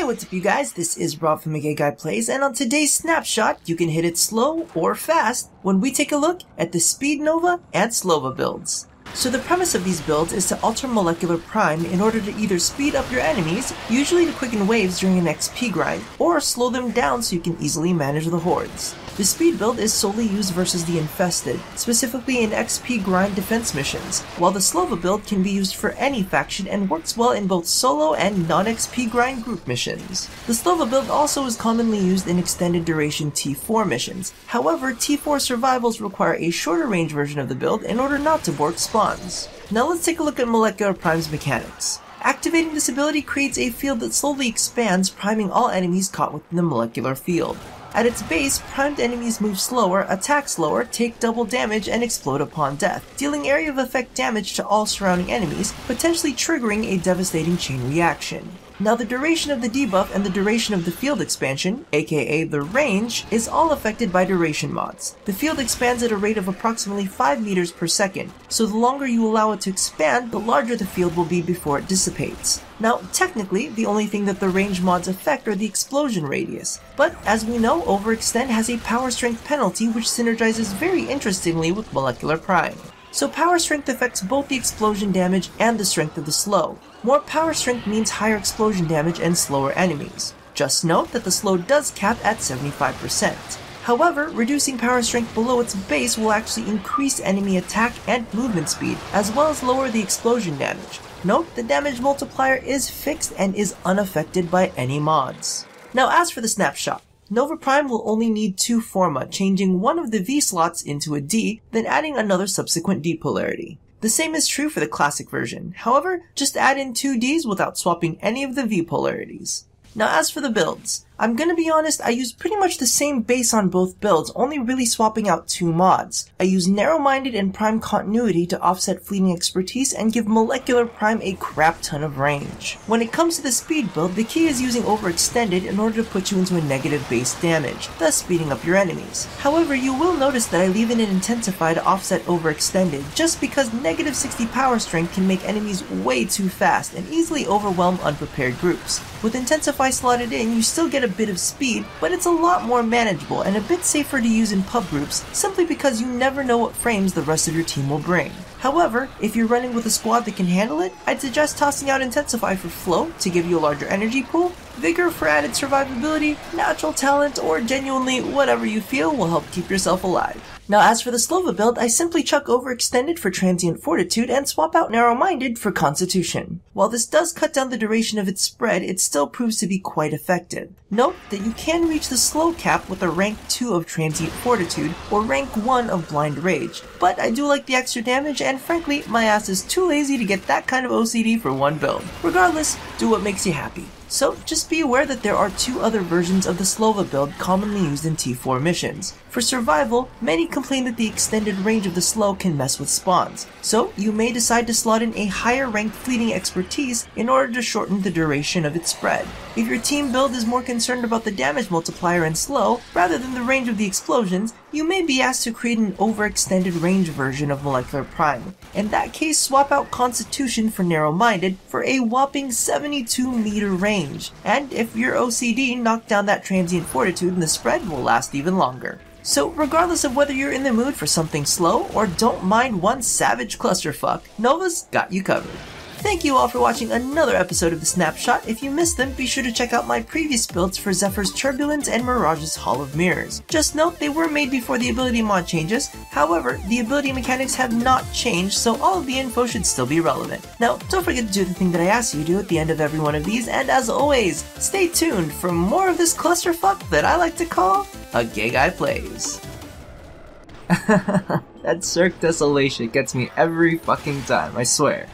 what's up you guys, this is Rob from Gay Guy Plays, and on today's snapshot, you can hit it slow or fast when we take a look at the Speed Nova and Slowva builds. So the premise of these builds is to alter molecular prime in order to either speed up your enemies, usually to quicken waves during an XP grind, or slow them down so you can easily manage the hordes. The speed build is solely used versus the infested, specifically in XP grind defense missions, while the Slowva build can be used for any faction and works well in both solo and non-XP grind group missions. The Slowva build also is commonly used in extended duration T4 missions, however T4 survivals require a shorter range version of the build in order not to bork spawns. Now let's take a look at molecular prime's mechanics. Activating this ability creates a field that slowly expands, priming all enemies caught within the molecular field. At its base, primed enemies move slower, attack slower, take double damage, and explode upon death, dealing area of effect damage to all surrounding enemies, potentially triggering a devastating chain reaction. Now the duration of the debuff and the duration of the field expansion, aka the range, is all affected by duration mods. The field expands at a rate of approximately 5 meters per second, so the longer you allow it to expand, the larger the field will be before it dissipates. Now, technically, the only thing that the range mods affect are the explosion radius, but as we know, Overextend has a power strength penalty which synergizes very interestingly with molecular prime. So power strength affects both the explosion damage and the strength of the slow. More power strength means higher explosion damage and slower enemies. Just note that the slow does cap at 75%. However, reducing power strength below its base will actually increase enemy attack and movement speed, as well as lower the explosion damage. Note, the damage multiplier is fixed and is unaffected by any mods. Now as for the snapshot, Nova Prime will only need 2 Forma, changing one of the V slots into a D, then adding another subsequent D polarity. The same is true for the classic version, however, just add in 2 Ds without swapping any of the V polarities. Now as for the builds, I'm gonna be honest, I use pretty much the same base on both builds, only really swapping out 2 mods. I use Narrow-Minded and Prime Continuity to offset fleeting expertise and give Molecular Prime a crap ton of range. When it comes to the speed build, the key is using Overextended in order to put you into a negative base damage, thus speeding up your enemies. However, you will notice that I leave in an Intensify to offset Overextended, just because negative 60 power strength can make enemies way too fast and easily overwhelm unprepared groups. With Intensify slotted in, you still get a bit of speed, but it's a lot more manageable and a bit safer to use in pub groups simply because you never know what frames the rest of your team will bring. However, if you're running with a squad that can handle it, I'd suggest tossing out Intensify for flow to give you a larger energy pool, vigor for added survivability, natural talent, or genuinely whatever you feel will help keep yourself alive. Now as for the Slowva build, I simply chuck Overextended for Transient Fortitude and swap out Narrow-Minded for Constitution. While this does cut down the duration of its spread, it still proves to be quite effective. Note that you can reach the slow cap with a rank 2 of Transient Fortitude or rank 1 of Blind Rage, but I do like the extra damage and frankly, my ass is too lazy to get that kind of OCD for one build. Regardless, do what makes you happy. So just be aware that there are 2 other versions of the Slowva build commonly used in T4 missions. For survival, many complain that the extended range of the slow can mess with spawns, so you may decide to slot in a higher ranked fleeting expertise in order to shorten the duration of its spread. If your team build is more concerned about the damage multiplier and slow, rather than the range of the explosions, you may be asked to create an overextended range version of Molecular Prime. In that case, swap out Constitution for Narrow-Minded for a whopping 72 meter range, and if you're OCD, knock down that Transient Fortitude and the spread will last even longer. So regardless of whether you're in the mood for something slow or don't mind one savage clusterfuck, Nova's got you covered. Thank you all for watching another episode of The Snapshot. If you missed them, be sure to check out my previous builds for Zephyr's Turbulence and Mirage's Hall of Mirrors. Just note they were made before the ability mod changes, however, the ability mechanics have not changed, so all of the info should still be relevant. Now, don't forget to do the thing that I asked you to do at the end of every one of these, and as always, stay tuned for more of this clusterfuck that I like to call A Gay Guy Plays. That Cirque Desolation gets me every fucking time, I swear.